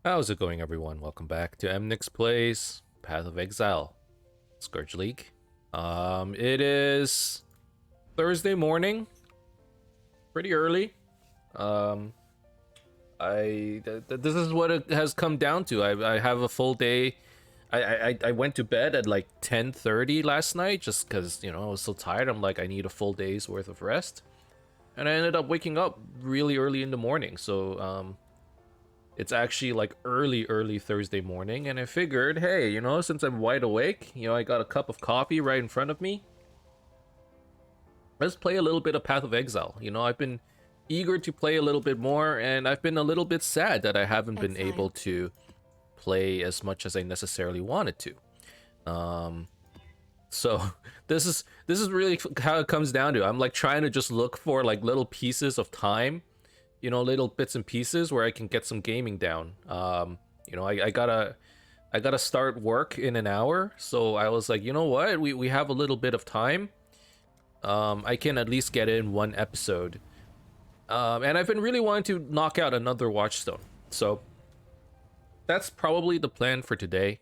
How's it going, everyone? Welcome back to Emnix Plays Path of Exile, Scourge League. It is Thursday morning, pretty early. This is what it has come down to. I have a full day. I went to bed at like 10:30 last night just because I was so tired. I'm like, I need a full day's worth of rest, and I ended up waking up really early in the morning. So it's actually like early Thursday morning, and I figured, hey, since I'm wide awake, I got a cup of coffee right in front of me. Let's play a little bit of Path of Exile. I've been eager to play a little bit more, and I've been a little bit sad that I haven't been able to play as much as I necessarily wanted to. So this is really how it comes down to. I'm like trying to just look for like little pieces of time, little bits and pieces where I can get some gaming down. I gotta start work in an hour, so I was like, you know what, we have a little bit of time. I can at least get in one episode. And I've been really wanting to knock out another watchstone, so that's probably the plan for today.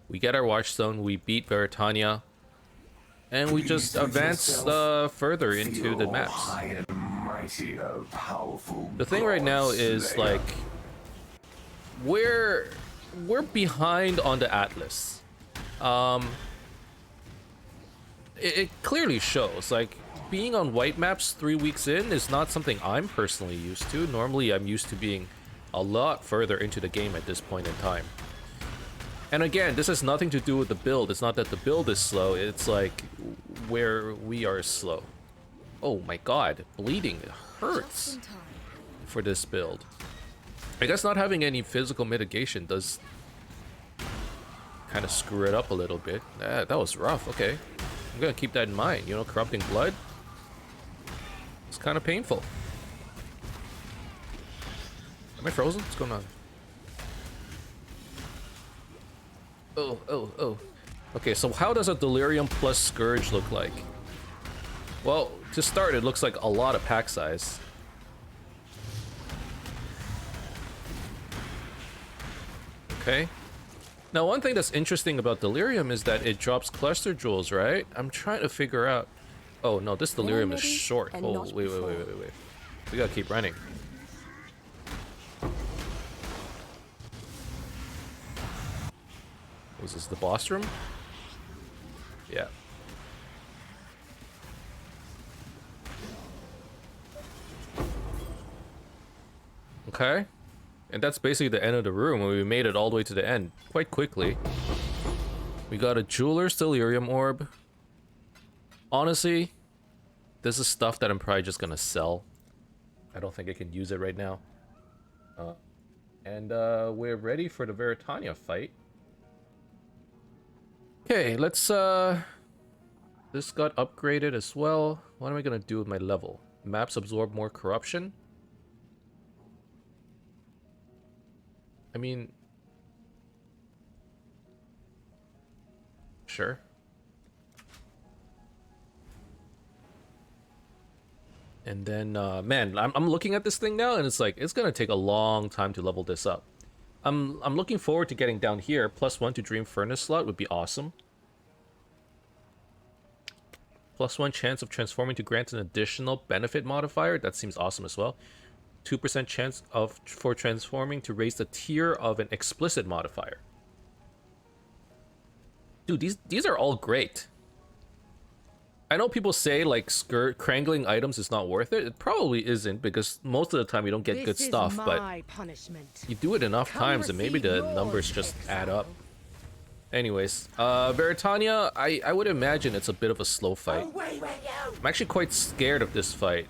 We get our watchstone, we beat Veritania, and we just advance further into the maps. The thing right now is like we're behind on the Atlas. It clearly shows. Like, being on white maps 3 weeks in is not something I'm personally used to. Normally I'm used to being a lot further into the game at this point in time. And again, this has nothing to do with the build. It's not that the build is slow, it's like where we are slow. Oh my god, bleeding, it hurts for this build. I guess not having any physical mitigation does kind of screw it up a little bit. That was rough, okay. I'm gonna keep that in mind, corrupting blood. It's kind of painful. Am I frozen? What's going on? Oh. Okay, so how does a Delirium plus Scourge look like? Well, to start, it looks like a lot of pack size. Okay. Now, one thing that's interesting about Delirium is that it drops cluster jewels, right? I'm trying to figure out... Oh, no, this Delirium is short. Oh, wait. We gotta keep running. Was this the boss room? Yeah. Okay. And that's basically the end of the room, and we made it all the way to the end quite quickly. We got a Jeweler's Delirium Orb. Honestly, this is stuff that I'm probably just gonna sell. I don't think I can use it right now. And we're ready for the Veritania fight. Okay, let's this got upgraded as well. What am I gonna do with my level? Maps absorb more corruption. I mean, sure. And then, man, I'm looking at this thing now, and it's like, it's gonna take a long time to level this up. I'm looking forward to getting down here. +1 to Dream Furnace slot would be awesome. +1 chance of transforming to grant an additional benefit modifier. That seems awesome as well. 2% chance for transforming to raise the tier of an explicit modifier. Dude, these are all great. I know people say like crangling items is not worth it. It probably isn't, because most of the time you don't get good stuff, but you do it enough times and maybe the numbers just add up. Anyways, Veritania, I would imagine it's a bit of a slow fight. I'm actually quite scared of this fight.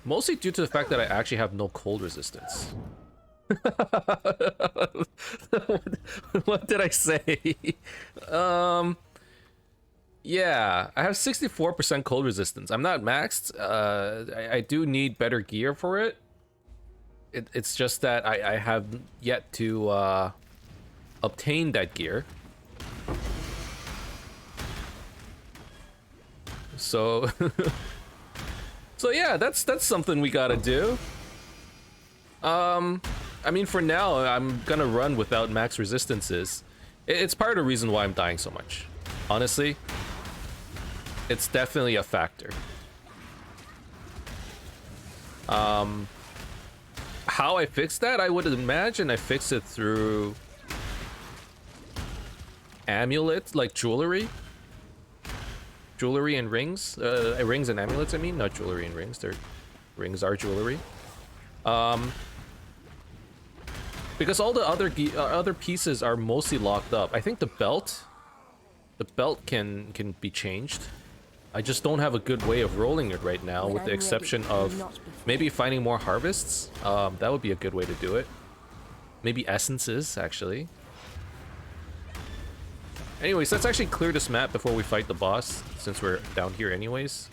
Mostly due to the fact that I actually have no cold resistance. What did I say? Yeah, I have 64% cold resistance. I'm not maxed. I do need better gear for it. It's just that I have yet to obtain that gear. So... So yeah, that's something we gotta do. I mean, for now, I'm gonna run without max resistances. It's part of the reason why I'm dying so much. Honestly, it's definitely a factor. How I fixed that? I would imagine I fixed it through amulets, like jewelry. Jewelry and rings. Rings and amulets, I mean. Not jewelry and rings. Rings are jewelry. Because all the other pieces are mostly locked up. I think the belt can be changed. I just don't have a good way of rolling it right now, with the exception of maybe finding more harvests. That would be a good way to do it. Maybe essences, actually. Anyways, let's actually clear this map before we fight the boss, since we're down here anyways.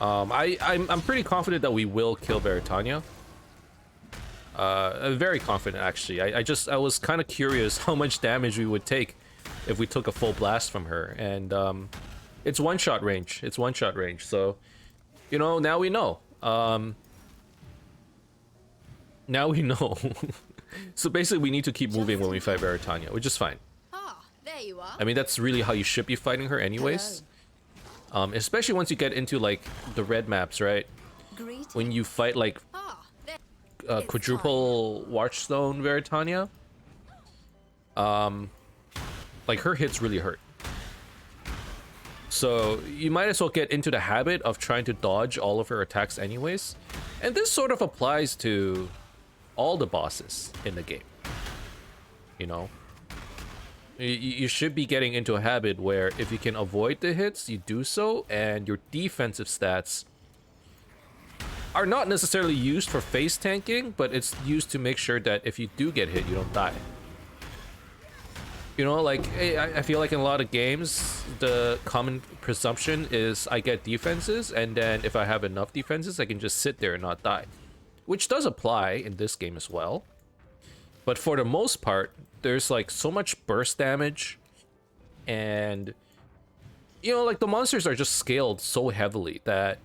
I'm pretty confident that we will kill Veritania. I'm very confident, actually. I was kind of curious how much damage we would take if we took a full blast from her, and it's one-shot range. It's one-shot range, so you know, now we know. Now we know. So basically, we need to keep moving when we fight Veritania, which is fine. Ah, there you are. I mean, that's really how you should be fighting her, anyways. Especially once you get into like the red maps, right? When you fight like quadruple watchstone Veritania, like her hits really hurt. So you might as well get into the habit of trying to dodge all of her attacks anyways. And this sort of applies to all the bosses in the game. You know, you should be getting into a habit where if you can avoid the hits, you do so, and your defensive stats are not necessarily used for face tanking, but it's used to make sure that if you do get hit, you don't die. You know, like, I feel like in a lot of games, the common presumption is I get defenses, and then if I have enough defenses, I can just sit there and not die. Which does apply in this game as well. But for the most part, there's like so much burst damage, and you know, like the monsters are just scaled so heavily that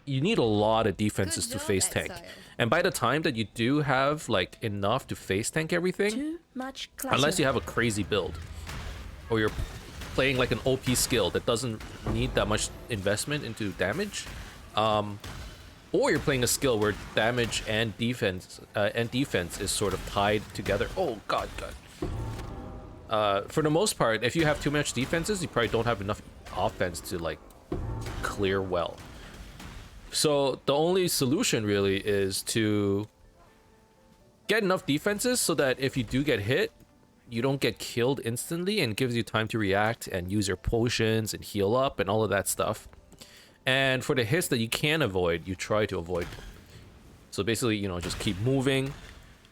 you need a lot of defenses to face tank. And by the time that you do have like enough to face tank everything, unless you have a crazy build or you're playing like an OP skill that doesn't need that much investment into damage, or you're playing a skill where damage and defense is sort of tied together. Oh god. For the most part, if you have too much defenses, you probably don't have enough offense to like clear well. So the only solution really is to get enough defenses so that if you do get hit, you don't get killed instantly, and gives you time to react and use your potions and heal up and all of that stuff. And for the hits that you can avoid, you try to avoid them. So basically, you know, just keep moving.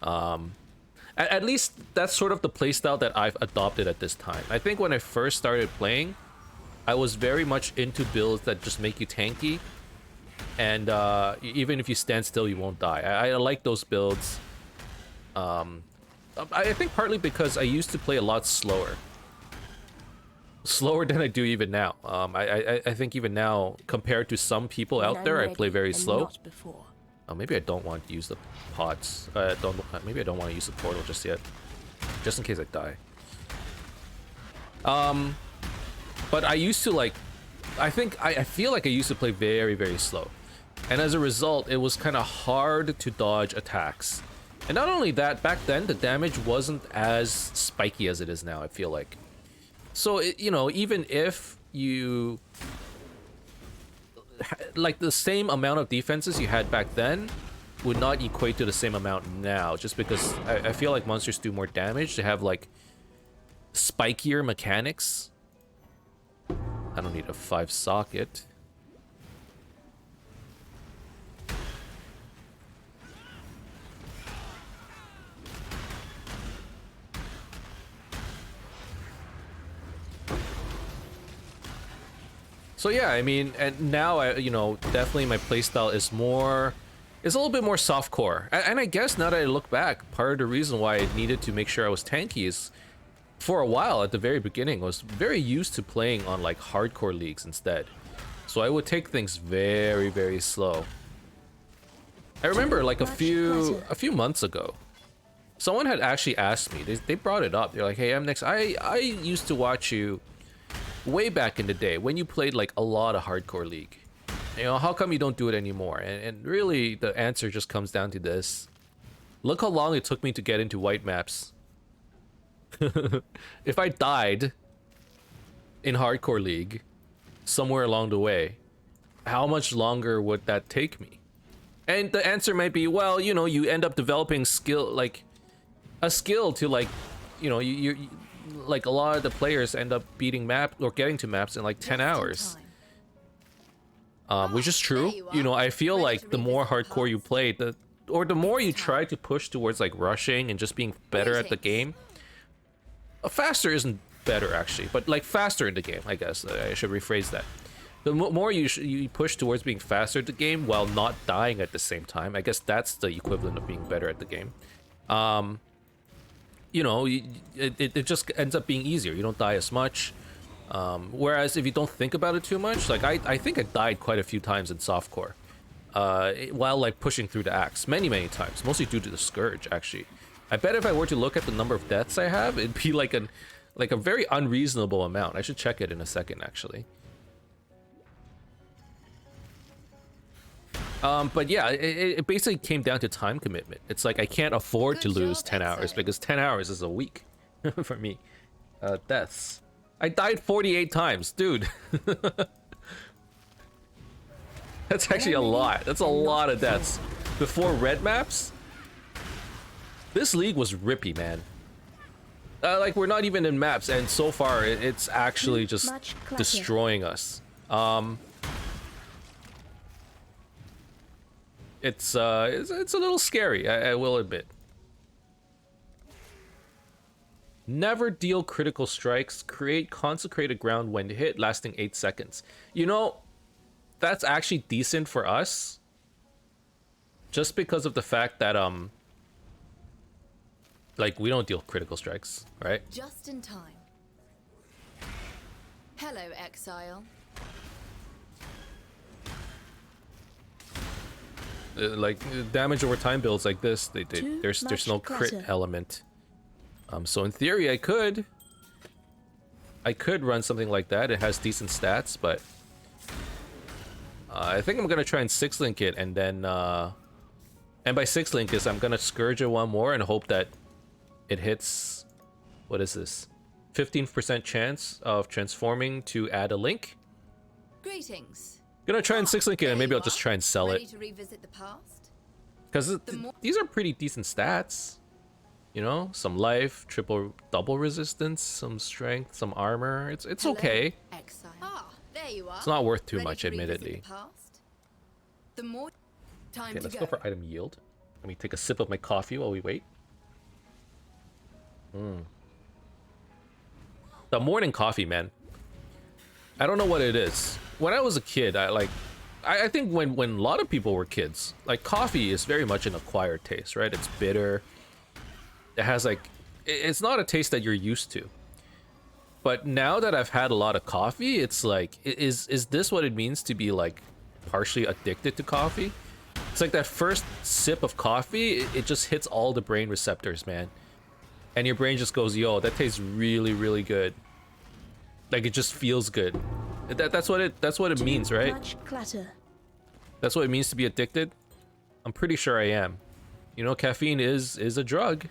At least that's sort of the playstyle that I've adopted at this time. I think when I first started playing, I was very much into builds that just make you tanky. And even if you stand still, you won't die. I like those builds. I think partly because I used to play a lot slower. Slower than I do even now. I think even now, compared to some people out there, I play very slow. Oh, maybe I don't want to use the pots. Maybe I don't want to use the portal just yet, just in case I die. But I used to like. I feel like I used to play very, very slow. And as a result, it was kind of hard to dodge attacks. And not only that, back then, the damage wasn't as spiky as it is now, I feel like. So, you know, even if you... like, the same amount of defenses you had back then would not equate to the same amount now. Just because I feel like monsters do more damage. They have, like, spikier mechanics. I don't need a 5-socket. So yeah, I mean, and now you know, definitely my playstyle is a little bit more softcore. And I guess now that I look back, part of the reason why I needed to make sure I was tanky is, for a while at the very beginning, I was very used to playing on like hardcore leagues instead. So I would take things very, very slow. I remember like a few months ago, someone had actually asked me. They brought it up. They're like, "Hey, Emnix, I used to watch you way back in the day when you played like a lot of hardcore League. You know, how come you don't do it anymore?" And really, the answer just comes down to this: look how long it took me to get into white maps. If I died in hardcore League somewhere along the way, how much longer would that take me? And the answer might be, well, you know, you end up developing skill, like a skill to like, you know, you like a lot of the players end up beating map or getting to maps in like 10 hours. Which is true. You know, I feel like the more hardcore you play, the more you try to push towards like rushing and just being better at the game. Faster isn't better actually, but like faster in the game, I guess. I should rephrase that. The more you push towards being faster at the game while not dying at the same time, I guess that's the equivalent of being better at the game. You know, it just ends up being easier. You don't die as much. Whereas if you don't think about it too much, like I think I died quite a few times in softcore while like pushing through the axe many times, mostly due to the Scourge actually. I bet if I were to look at the number of deaths I have, it'd be like a very unreasonable amount. I should check it in a second actually. But yeah, it basically came down to time commitment. It's like I can't afford to lose 10 hours because 10 hours is a week for me. Deaths. I died 48 times, dude. That's actually a lot. That's a lot of deaths. Before red maps, this league was rippy, man. Like we're not even in maps, and so far it's actually just destroying us. It's a little scary, I will admit. Never deal critical strikes. Create consecrated ground when hit, lasting 8 seconds. You know, that's actually decent for us. Just because of the fact that, like, we don't deal critical strikes, right? Just in time. Hello, Exile. Like damage over time builds like this, there's no crit element. So in theory, I could run something like that. It has decent stats, but I think I'm gonna try and 6-link it, and then and by 6-link is I'm gonna Scourge it one more and hope that it hits. What is this? 15% chance of transforming to add a link. Greetings. Gonna try and 6-link it, and maybe I'll just try and sell it. Because these are pretty decent stats. You know, some life, double resistance, some strength, some armor. It's okay. There you are. It's not worth too much, admittedly. Okay, let's go for item yield. Let me take a sip of my coffee while we wait. The morning coffee, man. I don't know what it is. When I was a kid, I think when a lot of people were kids, like coffee is very much an acquired taste, right? It's bitter. It has like, it's not a taste that you're used to. But now that I've had a lot of coffee, it's like, is this what it means to be like partially addicted to coffee? It's like that first sip of coffee, it just hits all the brain receptors, man. And your brain just goes, yo, that tastes really, really good. Like it just feels good. That's what it means, right? That's what it means to be addicted. I'm pretty sure I am. You know, caffeine is a drug.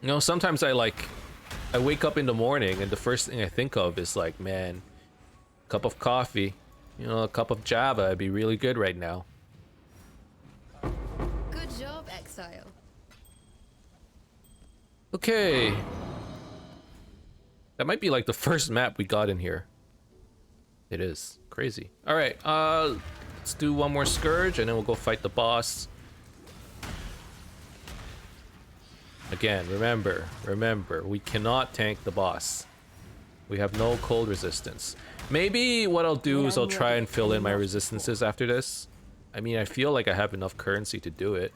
You know, sometimes I wake up in the morning and the first thing I think of is like, man, cup of coffee, you know, a cup of Java, it'd be really good right now. Good job, Exile. Okay. That might be like the first map we got in here. It is. Crazy. Alright, let's do one more Scourge and then we'll go fight the boss. Again, remember, we cannot tank the boss. We have no cold resistance. Maybe what I'll do is I'll try and fill in my resistances after this. I mean, I feel like I have enough currency to do it.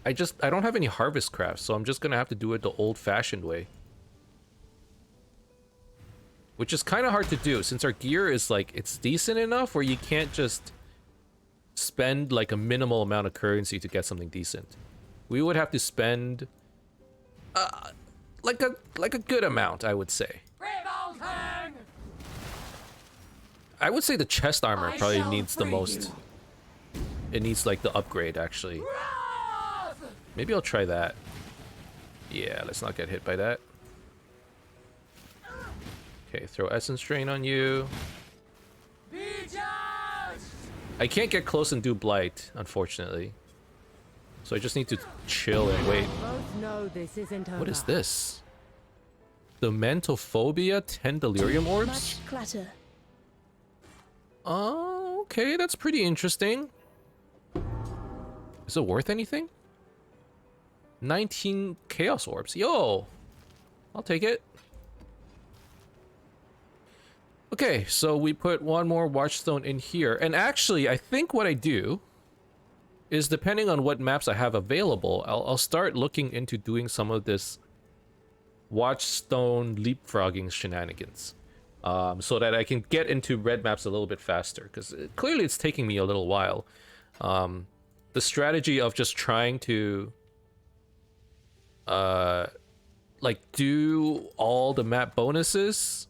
I don't have any harvest crafts, so I'm just gonna have to do it the old-fashioned way. which is kind of hard to do since our gear is like, it's decent enough where you can't just spend like a minimal amount of currency to get something decent. We would have to spend like a good amount, I would say. I would say the chest armor probably needs the most. It needs like the upgrade actually. Maybe I'll try that. Yeah, let's not get hit by that. Okay, throw Essence Drain on you. I can't get close and do Blight, unfortunately. So I just need to chill and wait. What is this? The Mentophobia 10 Delirium Orbs? Much clutter. Oh, okay, that's pretty interesting. Is it worth anything? 19 Chaos Orbs. Yo! I'll take it. Okay, so we put one more watchstone in here. And actually, I think what I do is, depending on what maps I have available, I'll start looking into doing some of this watchstone leapfrogging shenanigans. So that I can get into red maps a little bit faster. Because clearly it's taking me a little while. The strategy of just trying to like do all the map bonuses,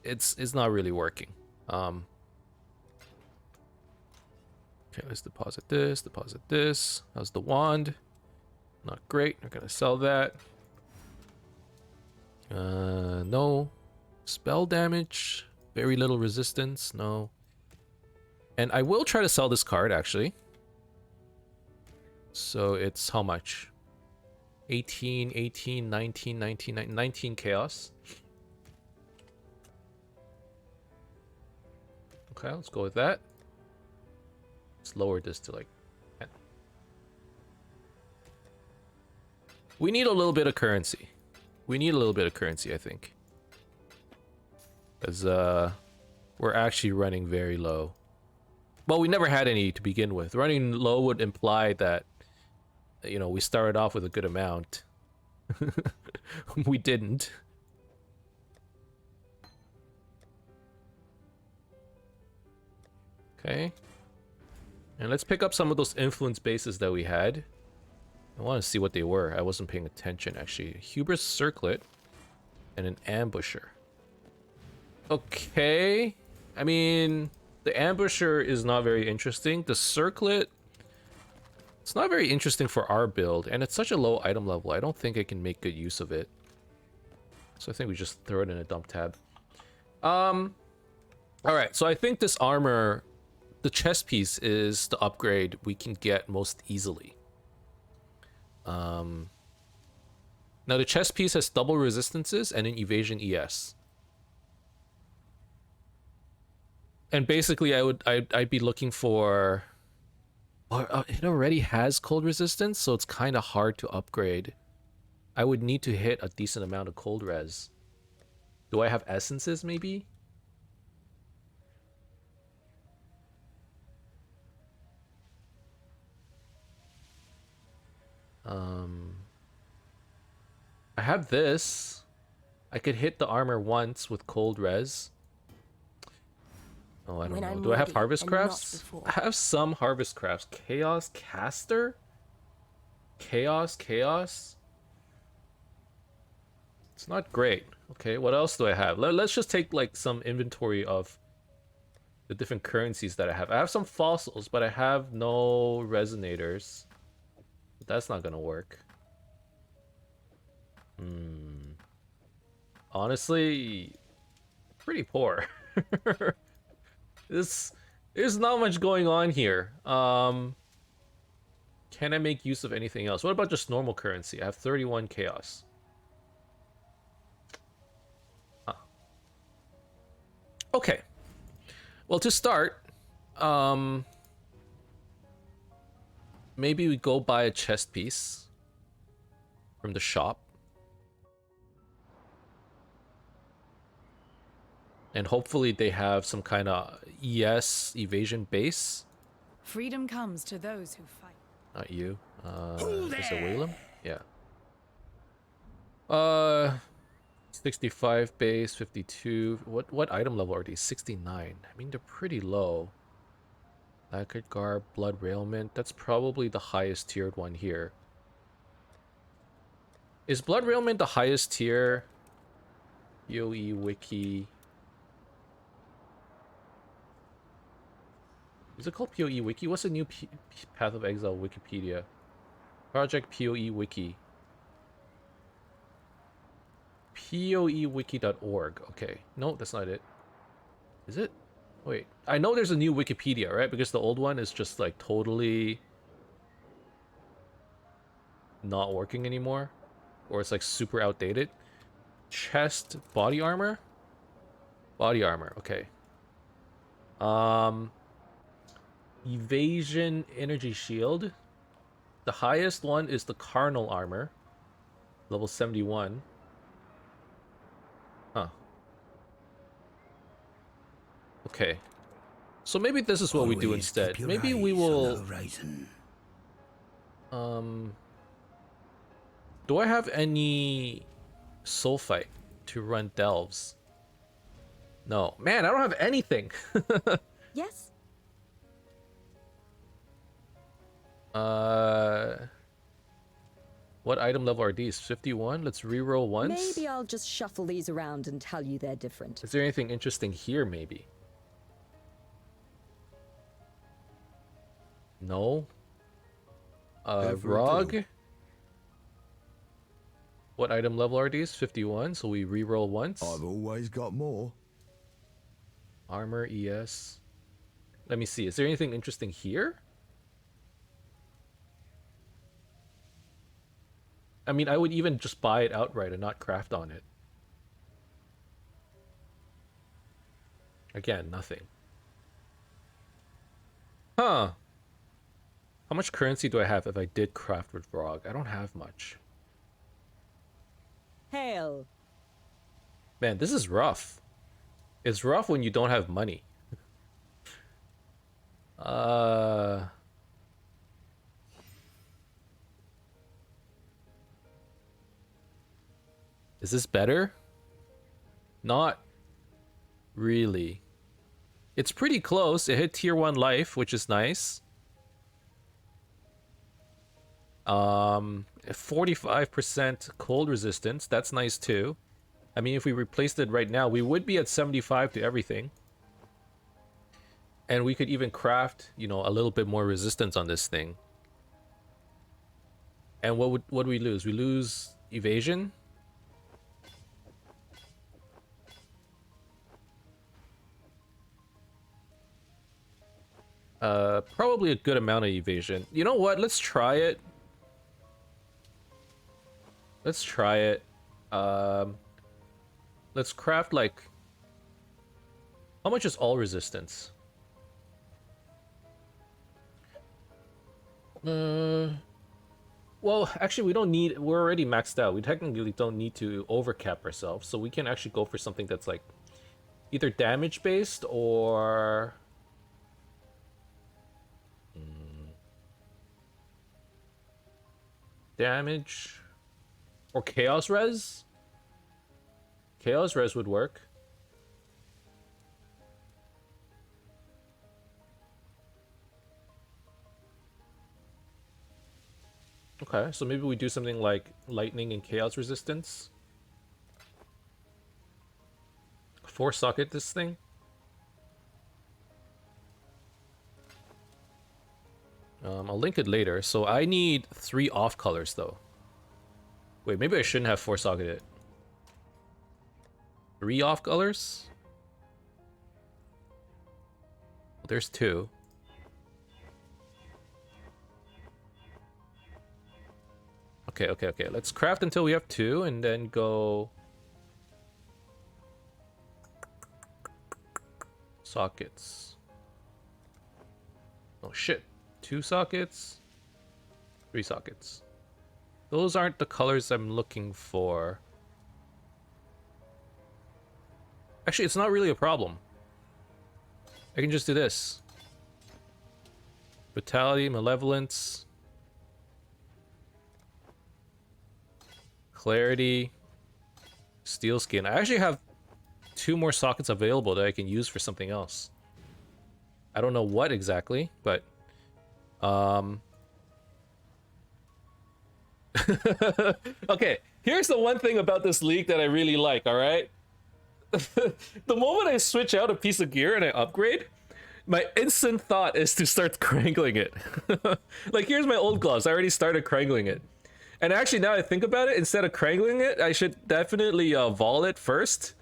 it's not really working. Okay, let's deposit this. How's the wand? Not great. Not gonna sell that. No. Spell damage. Very little resistance. No. And I will try to sell this card actually. So it's how much? 18, 18, 19, 19, 19 chaos. Okay, let's go with that. Let's lower this to like 10. We need a little bit of currency. I think. Because we're actually running very low. Well, we never had any to begin with. Running low would imply that, you know, we started off with a good amount. We didn't. Okay. And let's pick up some of those influence bases that we had. I want to see what they were. I wasn't paying attention, actually. Hubris Circlet and an Ambusher. Okay. I mean, the Ambusher is not very interesting. The Circlet, it's not very interesting for our build, and it's such a low item level. I don't think I can make good use of it. So I think we just throw it in a dump tab. Alright, so I think this armor, the chest piece, is the upgrade we can get most easily. Now the chest piece has double resistances and an evasion ES. And basically I'd be looking for... it already has cold resistance, so it's kind of hard to upgrade. I would need to hit a decent amount of cold res. Do I have essences, maybe? I have this. I could hit the armor once with cold res. Oh, I don't know. Do I have harvest crafts? I have some harvest crafts. Chaos caster? Chaos. It's not great. Okay, what else do I have? Let's just take like some inventory of the different currencies that I have. I have some fossils, but I have no resonators. That's not gonna work. Honestly, pretty poor. There's not much going on here. Can I make use of anything else? What about just normal currency? I have 31 chaos. Huh. Okay. Well, to start, maybe we go buy a chest piece from the shop. And hopefully they have some kind of ES evasion base. Freedom comes to those who fight. Not you. Is it Whalem? Yeah. 65 base, 52. What item level are these? 69. I mean, they're pretty low. Lacquered Garb, Blood Railment. That's probably the highest tiered one here. Is Blood Railment the highest tier? PoE Wiki. Is it called PoE Wiki? What's the new Path of Exile Wikipedia? Project PoE Wiki. PoEWiki.org. Okay. No, that's not it. Is it? Wait. I know there's a new Wikipedia, right? Because the old one is just like totally not working anymore. Or it's like super outdated. Chest body armor? Body armor, okay. Evasion energy shield. The highest one is the carnal armor. Level 71. Huh. Okay. So maybe this is what we do instead. Maybe we will... Do I have any sulfite to run delves? No. Man, I don't have anything. Yes? What item level are these? 51? Let's reroll once. Maybe I'll just shuffle these around and tell you they're different. Is there anything interesting here, maybe? No. Rog. What item level are these? 51, so we reroll once. I've always got more. Armor, ES. Let me see. Is there anything interesting here? I mean, I would even just buy it outright and not craft on it. Again, nothing. Huh. How much currency do I have if I did craft with Rog? I don't have much. Hail. Man, this is rough. It's rough when you don't have money. Is this better? Not really. It's pretty close. It hit tier 1 life, which is nice. 45% cold resistance. That's nice too. I mean, if we replaced it right now, we would be at 75 to everything. And we could even craft, you know, a little bit more resistance on this thing. And what do we lose? We lose evasion. Probably a good amount of evasion. You know what? Let's try it. Let's try it. Let's craft like... How much is all resistance? Well, actually we don't need... We're already maxed out. We technically don't need to overcap ourselves. So we can actually go for something that's like... Either damage based or... Damage... Or Chaos Res? Chaos Res would work. Okay, so maybe we do something like Lightning and Chaos Resistance. 4-socket this thing. I'll link it later. So I need 3 off colors though. Wait, maybe I shouldn't have 4-socket it. 3 off colors? Well, there's 2. Okay. Let's craft until we have 2 and then go... Sockets. Oh shit. 2 sockets. 3 sockets. Those aren't the colors I'm looking for. Actually, it's not really a problem. I can just do this. Vitality, Malevolence. Clarity. Steel skin. I actually have 2 more sockets available that I can use for something else. I don't know what exactly, but okay, here's the one thing about this league that I really like, all right? The moment I switch out a piece of gear and I upgrade, my instant thought is to start crangling it. Like, here's my old gloves. I already started crangling it. And actually, now I think about it, instead of crangling it, I should definitely vol it first.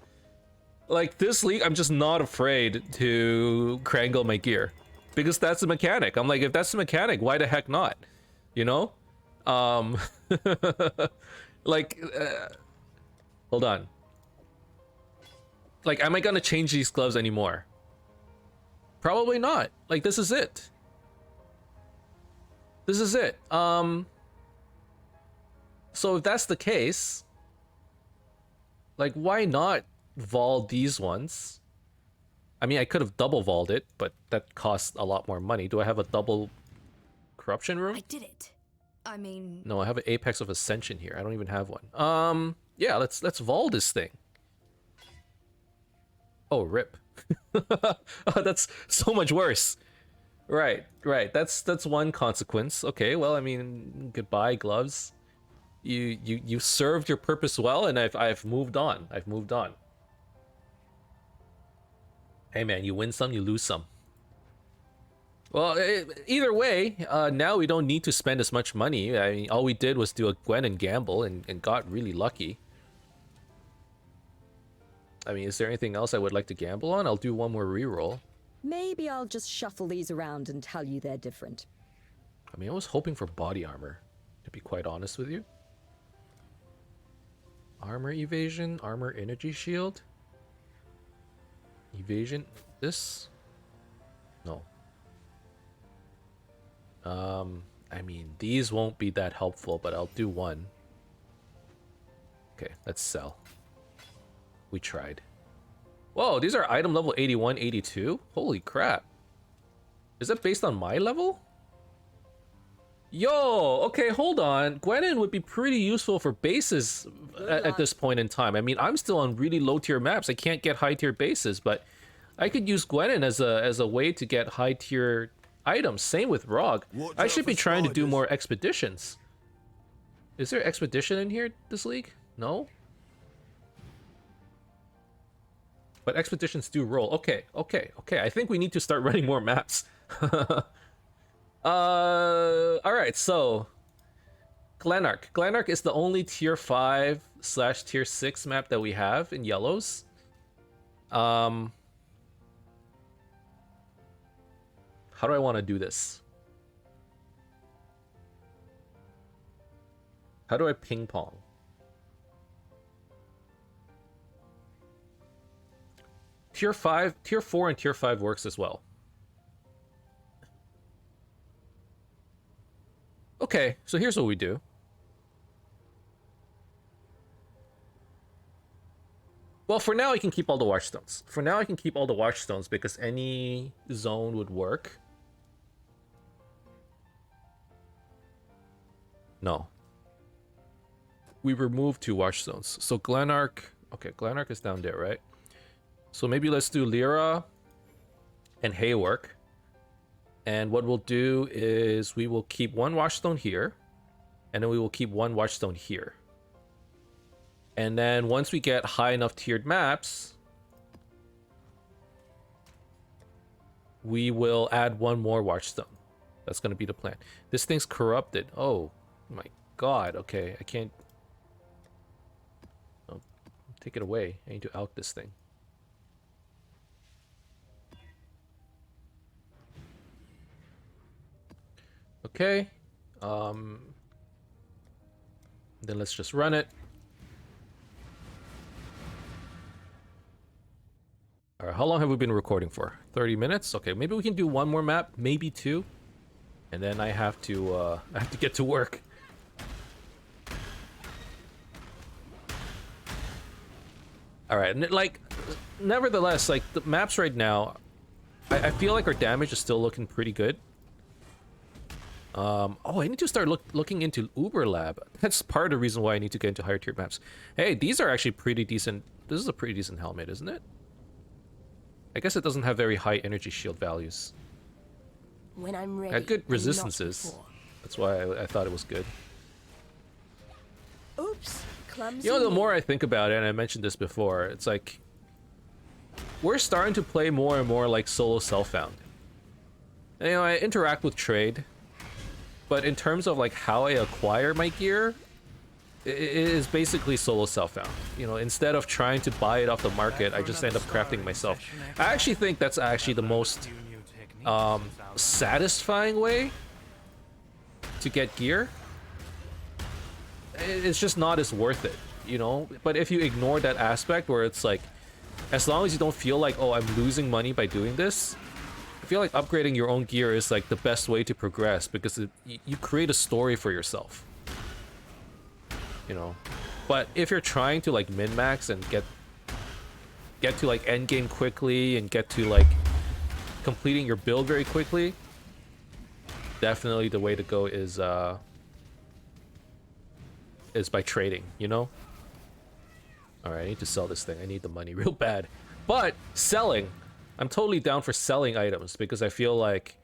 Like, this league, I'm just not afraid to crangle my gear. Because that's the mechanic. I'm like, if that's the mechanic, why the heck not? You know? Like, hold on. Like, am I gonna change these gloves anymore? Probably not. Like, this is it. This is it. So if that's the case, like, why not vol these ones? I mean, I could have double voled it, but that costs a lot more money. Do I have a double corruption room? I did it. I mean, No, I have an Apex of Ascension here. I don't even have one. Yeah, let's vol this thing. Oh, rip. Oh, that's so much worse. Right. That's one consequence. Okay, well, I mean, goodbye, gloves. You served your purpose well, and I've moved on. I've moved on. Hey man, you win some, you lose some. Well, either way, now we don't need to spend as much money. I mean, all we did was do a Gwen and gamble and got really lucky. I mean, is there anything else I would like to gamble on? I'll do one more reroll. Maybe I'll just shuffle these around and tell you they're different. I mean, I was hoping for body armor, to be quite honest with you. Armor evasion, armor energy shield. Evasion, this? No. I mean, these won't be that helpful, but I'll do one. Okay, let's sell. We tried. Whoa, these are item level 81, 82? Holy crap. Is that based on my level? Yo, okay, hold on. Gwenin would be pretty useful for bases at this point in time. I mean, I'm still on really low tier maps. I can't get high tier bases, but I could use Gwenin as a way to get high tier items. Same with Rog. I should be trying to do more expeditions. Is there expedition in here, this league? No? But expeditions do roll. Okay. I think we need to start running more maps. Alright, so Glenark. Glenark is the only tier 5/tier 6 map that we have in yellows. How do I want to do this? How do I ping pong? Tier 4 and tier 5 works as well. Okay, so here's what we do. Well, for now I can keep all the watchstones. Because any zone would work. No. We removed 2 watchstones. So Glenark... Okay, Glenark is down there, right? So maybe let's do Lyra and Haywork. And what we'll do is we will keep 1 watchstone here. And then we will keep 1 watchstone here. And then once we get high enough tiered maps, we will add 1 more watchstone. That's going to be the plan. This thing's corrupted. Oh my god. Okay, I can't... Oh, take it away. I need to out this thing. Okay. Then let's just run it. Alright, how long have we been recording for? 30 minutes? Okay, maybe we can do 1 more map, maybe 2. And then I have to get to work. Alright, and like, nevertheless, like, the maps right now, I feel like our damage is still looking pretty good. Oh, I need to start looking into Uber Lab. That's part of the reason why I need to get into higher tier maps. Hey, these are actually pretty decent. This is a pretty decent helmet, isn't it? I guess it doesn't have very high energy shield values. When I'm ready. Had good and not resistances. before. That's why I thought it was good. Oops, clumsy. You know, the more I think about it, and I mentioned this before, it's like we're starting to play more and more like solo self-found. You know, I interact with trade, but in terms of like how I acquire my gear, it is basically solo self-found. You know, instead of trying to buy it off the market, I just end up crafting myself. I actually think that's actually the most satisfying way to get gear. It's just not as worth it, you know? But if you ignore that aspect where it's like, as long as you don't feel like, oh, I'm losing money by doing this, I feel like upgrading your own gear is like the best way to progress, because you create a story for yourself, you know? But if you're trying to like min-max and get to like endgame quickly and get to like completing your build very quickly, definitely the way to go is by trading, you know? Alright, I need to sell this thing. I need the money real bad. But selling, I'm totally down for selling items because I feel like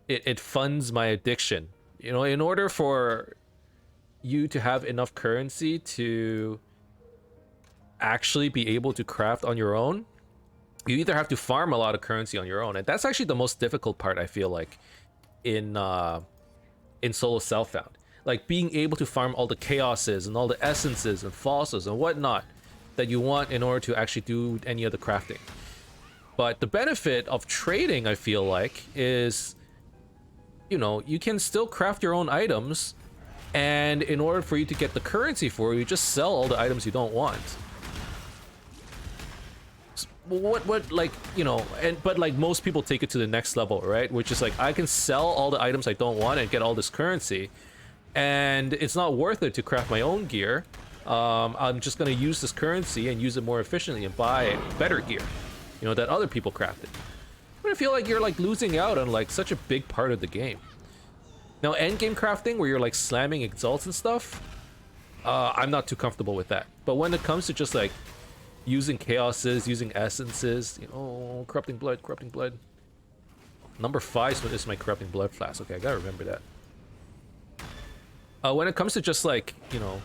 it funds my addiction. You know, in order for you to have enough currency to actually be able to craft on your own, you either have to farm a lot of currency on your own, and that's actually the most difficult part, I feel like, in solo self-found. Like being able to farm all the chaoses and all the essences and fossils and whatnot that you want in order to actually do any of the crafting. But the benefit of trading, I feel like, is, you know, you can still craft your own items, and in order for you to get the currency for it, you just sell all the items you don't want. What like, you know, but like most people take it to the next level, right? Which is like, I can sell all the items I don't want and get all this currency, and it's not worth it to craft my own gear. I'm just gonna use this currency and use it more efficiently and buy better gear, you know, that other people crafted. But I feel like you're like losing out on like such a big part of the game. Now, endgame crafting, where you're like slamming exalts and stuff, I'm not too comfortable with that. But when it comes to just like using chaoses, using essences, you know, corrupting blood. Number 5 is my corrupting blood flask. Okay, I gotta remember that. When it comes to just like, you know,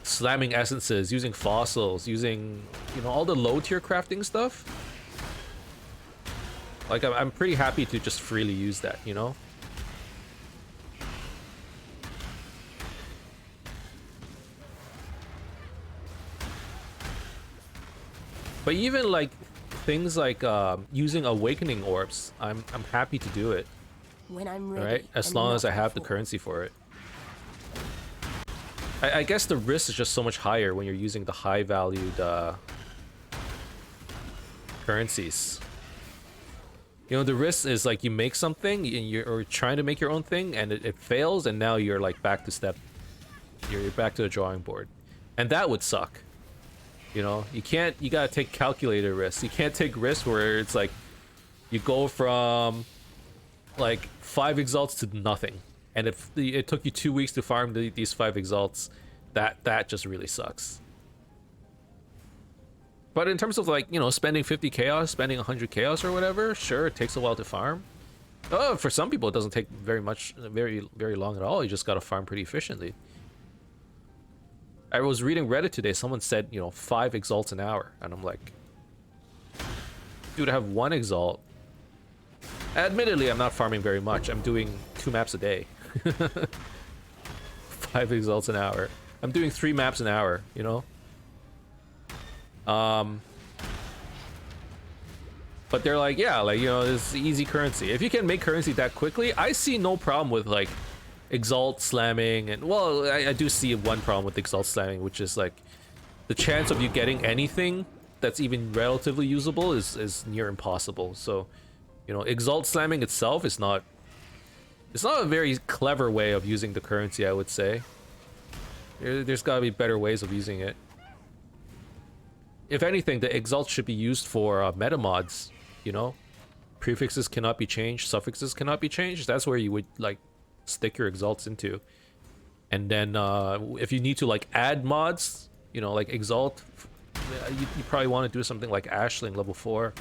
slamming essences, using fossils, using, you know, all the low tier crafting stuff, like I'm pretty happy to just freely use that, you know? But even like things like using awakening orbs, I'm happy to do it. When I'm ready. Right? As long as I have the currency for it. I guess the risk is just so much higher when you're using the high valued currencies. You know, the risk is like you make something and you're trying to make your own thing and it fails, and now you're like back to you're back to the drawing board. And that would suck. You know, you gotta take calculated risks. You can't take risks where it's like you go from like 5 exalts to nothing, and if it took you 2 weeks to farm these 5 exalts, that just really sucks. But in terms of like, you know, spending 50 chaos, spending 100 chaos or whatever, sure, it takes a while to farm. Oh, for some people it doesn't take very long at all. You just gotta farm pretty efficiently. I was reading Reddit today, someone said, you know, 5 exalts an hour, and I'm like, dude, I have 1 exalt. Admittedly, I'm not farming very much. I'm doing 2 maps a day. 5 exalts an hour. I'm doing 3 maps an hour, you know? But they're like, yeah, like, you know, this is easy currency. If you can make currency that quickly, I see no problem with like exalt slamming. And well, I do see one problem with exalt slamming, which is like the chance of you getting anything that's even relatively usable is near impossible. So, you know, exalt slamming itself is not, it's not a very clever way of using the currency, I would say. There's gotta be better ways of using it. If anything, the exalt should be used for meta mods, you know? prefixes cannot be changed, suffixes cannot be changed, that's where you would like stick your exalts into. And then if you need to like add mods, you know, like exalt, you probably want to do something like Ashling level 4.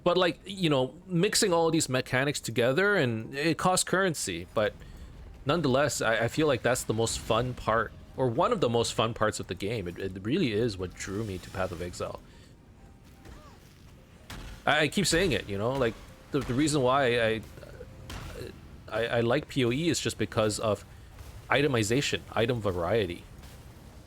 But like, you know, mixing all these mechanics together, and it costs currency, but nonetheless, I feel like that's the most fun part, or one of the most fun parts of the game. It really is what drew me to Path of Exile. I keep saying it, you know, like the reason why I like PoE is just because of itemization, item variety.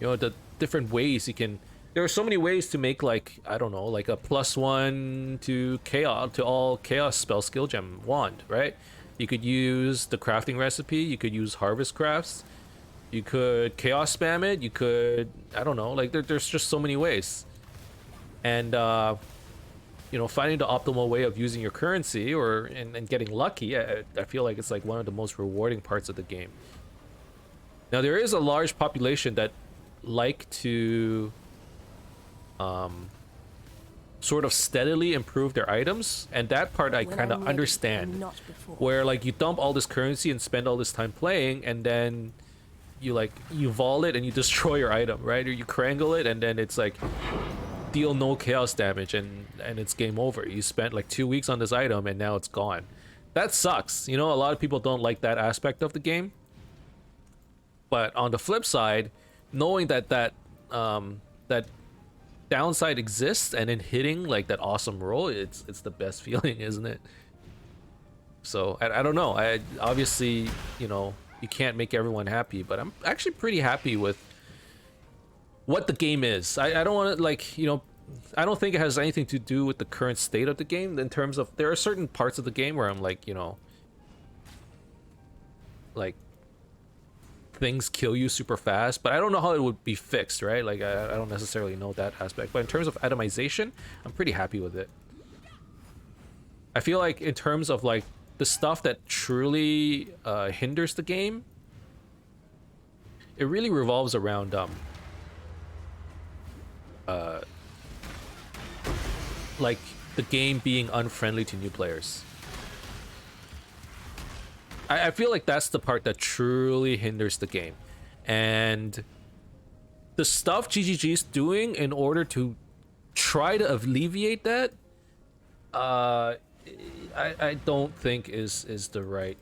You know, the different ways you can. There are so many ways to make, like, I don't know, like a +1 to chaos, to all chaos spell skill gem wand, right? You could use the crafting recipe, you could use harvest crafts, you could chaos spam it, you could, I don't know, like there's just so many ways. And you know, finding the optimal way of using your currency and getting lucky, I feel like it's like one of the most rewarding parts of the game. Now there is a large population that like to sort of steadily improve their items, and that part I kind of understand, where like you dump all this currency and spend all this time playing, and then you vol it and you destroy your item, right? Or you crangle it and then it's like deal no chaos damage and it's game over. You spent like 2 weeks on this item and now it's gone. That sucks. You know, a lot of people don't like that aspect of the game, but on the flip side, knowing that that downside exists and then hitting like that awesome roll, it's the best feeling, isn't it? So I don't know, I obviously, you know, you can't make everyone happy, but I'm actually pretty happy with what the game is. I don't want to, like, you know, I don't think it has anything to do with the current state of the game, in terms of there are certain parts of the game where I'm like, you know, like things kill you super fast, but I don't know how it would be fixed, right? Like I don't necessarily know that aspect, but in terms of itemization, I'm pretty happy with it. I feel like in terms of like the stuff that truly hinders the game, it really revolves around like the game being unfriendly to new players. I feel like that's the part that truly hinders the game, and the stuff GGG's doing in order to try to alleviate that, I don't think is the right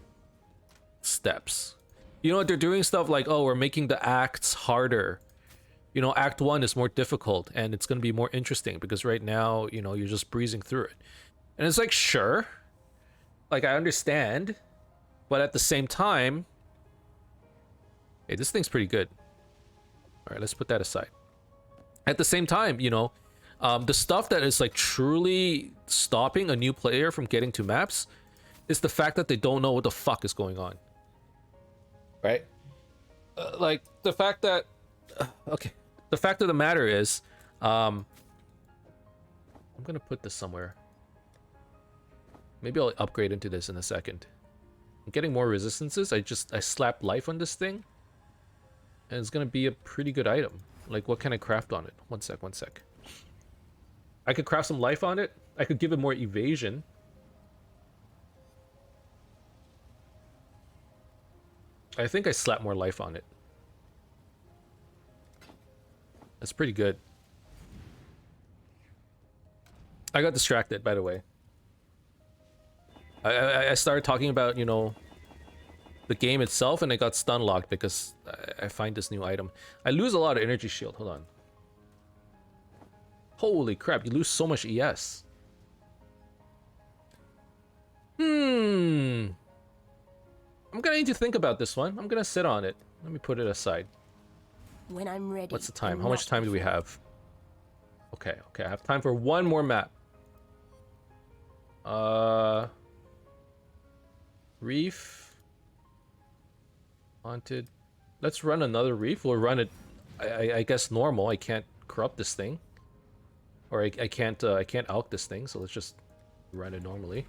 steps. You know, they're doing stuff like, oh, we're making the acts harder. You know, Act 1 is more difficult and it's going to be more interesting because right now, you know, you're just breezing through it. And it's like, sure, like I understand, but at the same time, hey, this thing's pretty good. All right, let's put that aside. At the same time, you know, the stuff that is like truly stopping a new player from getting to maps is the fact that they don't know what the fuck is going on. Right? Like the fact that, okay, the fact of the matter is, I'm gonna put this somewhere. Maybe I'll upgrade into this in a second. I'm getting more resistances. I slapped life on this thing, and it's gonna be a pretty good item. Like, what can I craft on it? One sec. I could craft some life on it. I could give it more evasion. I think I slapped more life on it. That's pretty good. I got distracted, by the way. I started talking about, you know, the game itself, and I got stun locked because I find this new item. I lose a lot of energy shield. Hold on. Holy crap, you lose so much ES. I'm gonna need to think about this one. I'm gonna sit on it. Let me put it aside. When I'm ready. What's the time? How much time do we have? Okay, I have time for one more map. Reef. Haunted. Let's run another reef. We'll run it, I guess, normal. I can't corrupt this thing. Or I can't alch this thing, so let's just run it normally.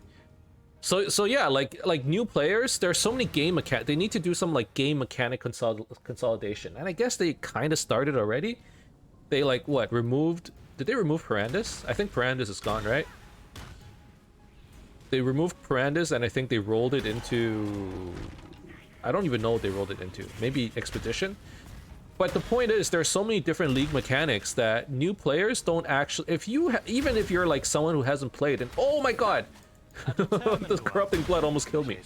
So yeah, like new players, there's so many game mechanic. They need to do some like game mechanic consolidation, and I guess they kind of started already. They like what removed Did they remove Perandus? I think Perandus is gone, right? They removed Perandus, and I think they rolled it into... I don't even know what they rolled it into. Maybe Expedition? But the point is, there's so many different league mechanics that new players don't actually... Even if you're like someone who hasn't played, and oh my god! The corrupting blood almost killed me.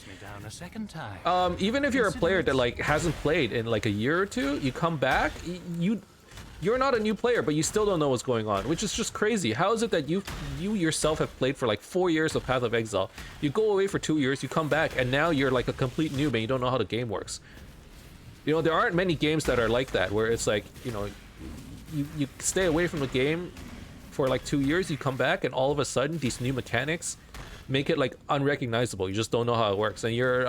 Even if you're a player that like hasn't played in like a year or two, you come back, you're not a new player, but you still don't know what's going on, which is just crazy. How is it that you yourself have played for like 4 years of Path of Exile? You go away for 2 years, you come back, and now you're like a complete noob and you don't know how the game works. You know, there aren't many games that are like that, where it's like, you know, you stay away from the game for like 2 years, you come back, and all of a sudden these new mechanics make it like unrecognizable. You just don't know how it works, and you're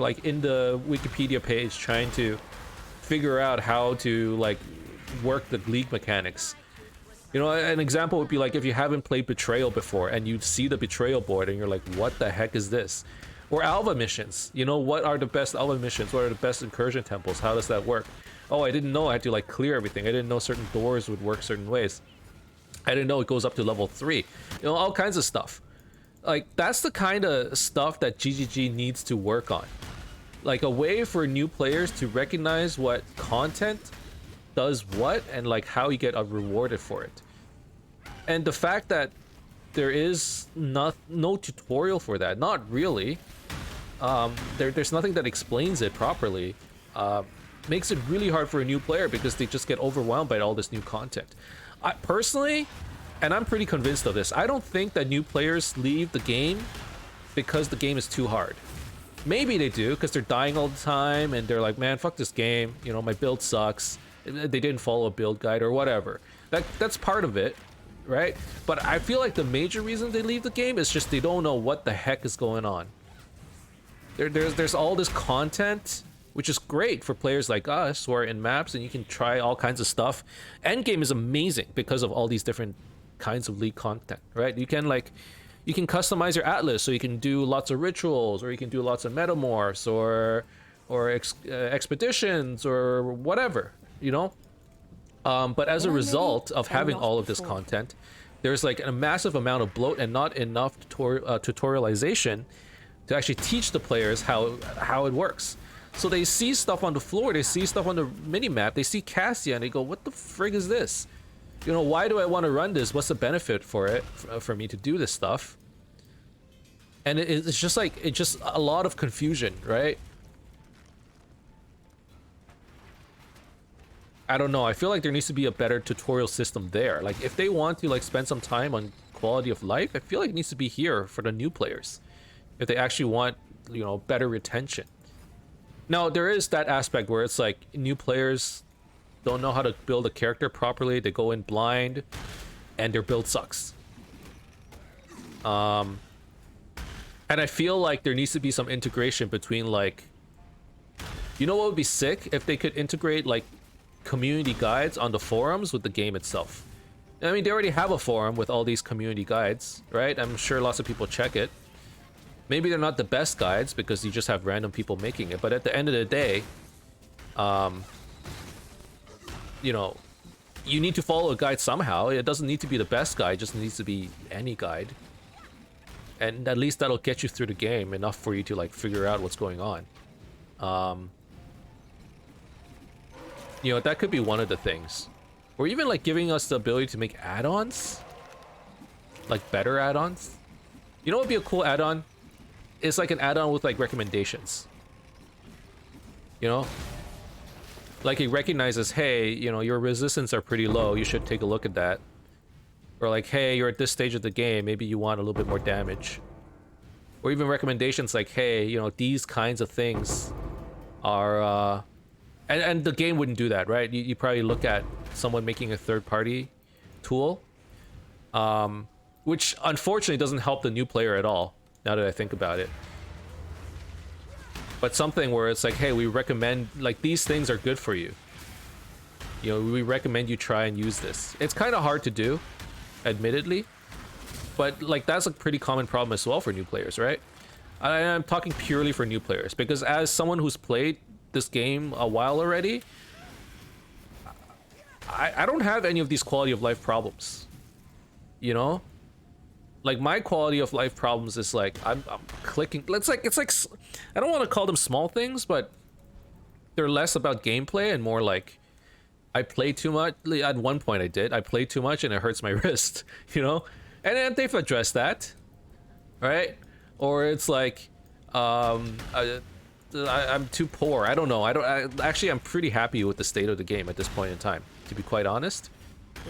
like in the Wikipedia page trying to figure out how to like work the league mechanics. You know, an example would be like if you haven't played Betrayal before and you see the Betrayal board and you're like, what the heck is this? Or Alva missions. You know, what are the best Alva missions? What are the best incursion temples? How does that work? Oh, I didn't know I had to like clear everything. I didn't know certain doors would work certain ways. I didn't know it goes up to level 3. You know, all kinds of stuff. Like, that's the kind of stuff that GGG needs to work on. Like, a way for new players to recognize what content does what, and like how you get rewarded for it. And the fact that there is no tutorial for that, not really, there's nothing that explains it properly, makes it really hard for a new player because they just get overwhelmed by all this new content. I personally, and I'm pretty convinced of this, I don't think that new players leave the game because the game is too hard. Maybe they do because they're dying all the time and they're like, man, fuck this game, you know, my build sucks. They didn't follow a build guide or whatever. That's part of it, right? But I feel like the major reason they leave the game is just they don't know what the heck is going on. There's all this content, which is great for players like us who are in maps and you can try all kinds of stuff. Endgame is amazing because of all these different kinds of league content, right? You can customize your atlas so you can do lots of rituals, or you can do lots of metamorphs, or expeditions, or whatever, you know. But as a result of having all of this content, there's like a massive amount of bloat and not enough tutorialization to actually teach the players how it works. So they see stuff on the floor, they see stuff on the mini-map, they see Cassia and they go, what the frig is this? You know, why do I want to run this? What's the benefit for it, for me to do this stuff? And it's just like, it's just a lot of confusion, right? I don't know, I feel like there needs to be a better tutorial system there. Like, if they want to like spend some time on quality of life, I feel like it needs to be here for the new players. If they actually want, you know, better retention. Now, there is that aspect where it's like new players don't know how to build a character properly. They go in blind and their build sucks. And I feel like there needs to be some integration between like, you know what would be sick? If they could integrate like community guides on the forums with the game itself. I mean, they already have a forum with all these community guides, right? I'm sure lots of people check it. Maybe they're not the best guides because you just have random people making it, but at the end of the day, you know, you need to follow a guide somehow. It doesn't need to be the best guide, it just needs to be any guide. And at least that'll get you through the game enough for you to like figure out what's going on. You know, that could be one of the things. Or even like giving us the ability to make add-ons. Like better add-ons. You know what would be a cool add-on? It's like an add-on with like recommendations. You know? Like it recognizes, hey, you know, your resistance are pretty low, you should take a look at that. Or like, hey, you're at this stage of the game, maybe you want a little bit more damage. Or even recommendations like, hey, you know, these kinds of things are and the game wouldn't do that, right? You probably look at someone making a third-party tool, which unfortunately doesn't help the new player at all, now that I think about it. But something where it's like, hey, we recommend, like, these things are good for you. You know, we recommend you try and use this. It's kind of hard to do, admittedly, but like that's a pretty common problem as well for new players, right? I'm talking purely for new players, because as someone who's played this game a while already, I don't have any of these quality of life problems. You know? Like my quality of life problems is like I'm clicking. It's like I don't want to call them small things, but they're less about gameplay and more like I play too much. At one point I played too much and it hurts my wrist, you know? And they've addressed that, right? Or it's like I'm too poor. I don't know. Actually, I'm pretty happy with the state of the game at this point in time, to be quite honest.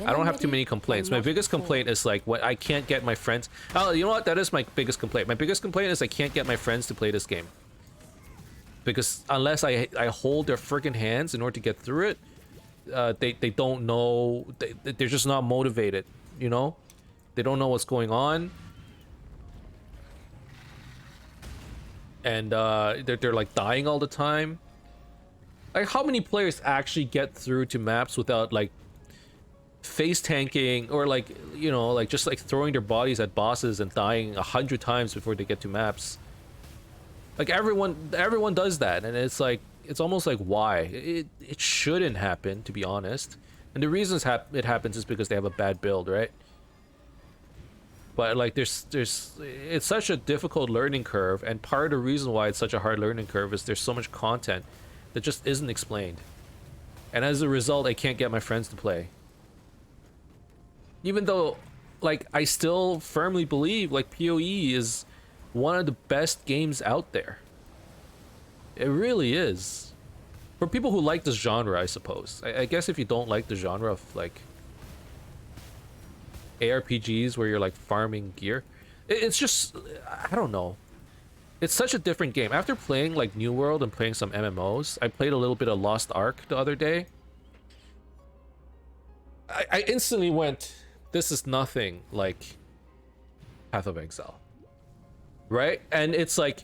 I don't have too many complaints. My biggest complaint is like what I can't get my friends. Oh, you know what? That is my biggest complaint. My biggest complaint is I can't get my friends to play this game. Because unless I hold their freaking hands in order to get through it, they don't know. They're just not motivated, you know? They don't know what's going on. And they're like dying all the time. Like how many players actually get through to maps without like face tanking or like, you know, like just like throwing their bodies at bosses and dying 100 times before they get to maps? Like everyone does that, and it's like it's almost like why it shouldn't happen, to be honest. And the reasons it happens is because they have a bad build, right? But like there's it's such a difficult learning curve, and part of the reason why it's such a hard learning curve is there's so much content that just isn't explained, and as a result I can't get my friends to play. Even though like I still firmly believe like PoE is one of the best games out there. It really is. For people who like this genre, I suppose. I guess if you don't like the genre of like ARPGs where you're like farming gear, it's just, I don't know. It's such a different game. After playing like New World and playing some MMOs, I played a little bit of Lost Ark the other day. I instantly went, this is nothing like Path of Exile. Right? And it's like,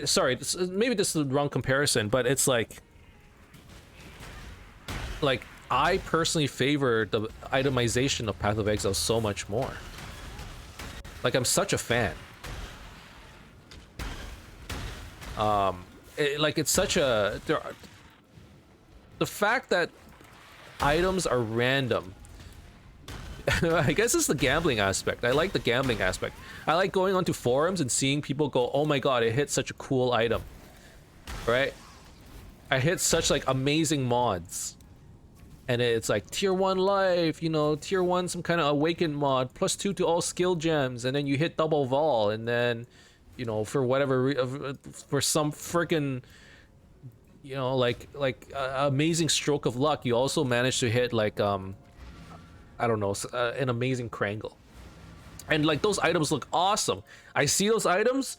sorry, maybe this is the wrong comparison, but it's like I personally favor the itemization of Path of Exile so much more. Like I'm such a fan. It's such a the fact that items are random. I guess it's the gambling aspect. I like the gambling aspect. I like going onto forums and seeing people go, oh my god, I hit such a cool item, right? I hit such like amazing mods, and it's like tier 1 life, you know, tier 1 some kind of awakened mod, +2 to all skill gems, and then you hit double vol, and then, you know, for whatever for some freaking, you know, like amazing stroke of luck, you also manage to hit like I don't know, an amazing Krangle. And like those items look awesome. I see those items.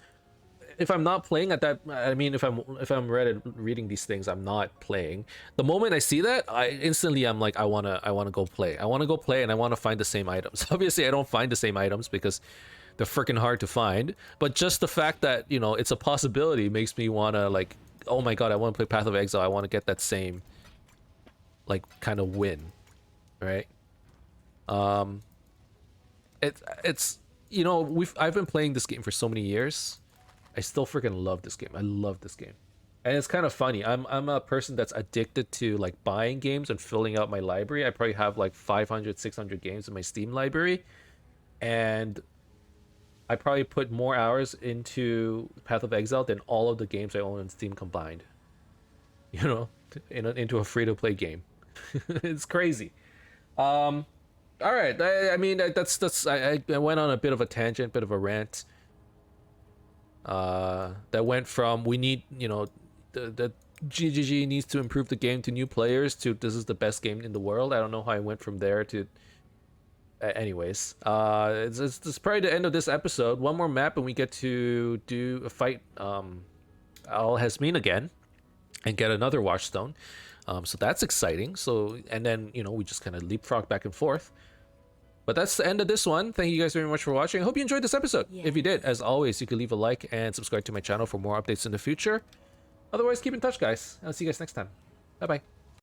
If I'm not playing at that, I mean, if I'm reading these things, I'm not playing. The moment I see that, I'm like, I wanna go play. I wanna go play, and I wanna find the same items. Obviously, I don't find the same items because they're freaking hard to find. But just the fact that, you know, it's a possibility makes me wanna like, oh my god, I wanna play Path of Exile. I wanna get that same like kind of win, right? It's you know, I've been playing this game for so many years. I still freaking love this game. I love this game. And it's kind of funny. I'm a person that's addicted to like buying games and filling out my library. I probably have like 500, 600 games in my Steam library, and I probably put more hours into Path of Exile than all of the games I own on Steam combined. You know, into a free-to-play game. It's crazy. All right, I mean that's I went on a bit of a tangent, bit of a rant. That went from we need, you know, the GGG needs to improve the game to new players to this is the best game in the world. I don't know how I went from there to. Anyways, it's probably the end of this episode. One more map and we get to do a fight Al Hasmin again and get another watchstone. So that's exciting. So, and then, you know, we just kind of leapfrog back and forth. But that's the end of this one. Thank you guys very much for watching. I hope you enjoyed this episode. Yes. If you did, as always, you can leave a like and subscribe to my channel for more updates in the future. Otherwise, keep in touch, guys. I'll see you guys next time. Bye-bye.